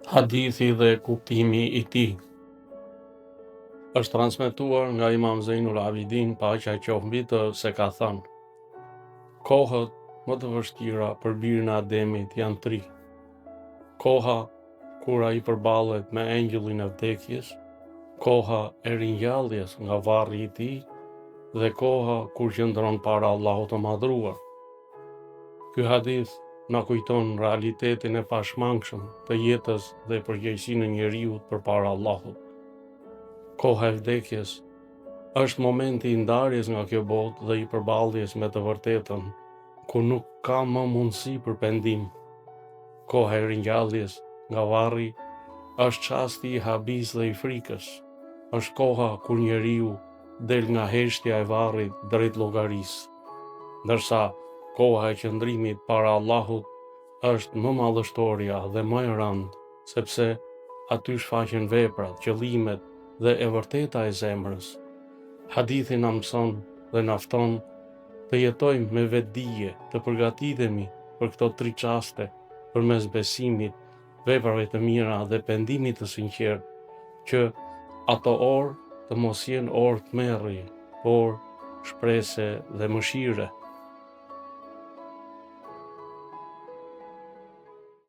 Hadithi dhe kuptimi i tij është transmetuar nga Imam Zejnul Abidin, paqja qoftë mbi të, se ka thënë: kohët më të vështira për birin e Ademit janë 3. Koha kur ai përballet me engjëllin e vdekjes, koha e ringjalljes nga varri i tij dhe koha kur qëndron para Allahut të Madhruar. Ky hadith na kujton realitetin e pashmangshëm të jetës dhe përgjegjësinë e njeriut përpara Allahut. Koha e vdekjes është momenti i ndarjes nga kjo botë dhe i përballjes me të vërtetën, ku nuk ka më mundësi për pendim. Koha e ringjalljes nga varri është çasti i habis dhe i frikës. Është koha kur njeriu del nga heshtja e varrit drejt llogarisë, ndërsa koha e qëndrimit para Allahut është më madhështoria dhe më e rëndë, sepse aty shfaqen veprat, qëllimet dhe e vërteta e zemrës. Hadithi na mëson dhe na fton të jetojmë me vetdije, të përgatitemi për këto 3 çaste përmes besimit, veprave të mira dhe pendimit të sinqert, që ato orë të mos jenë orë tmerrje, por shprese dhe mëshire.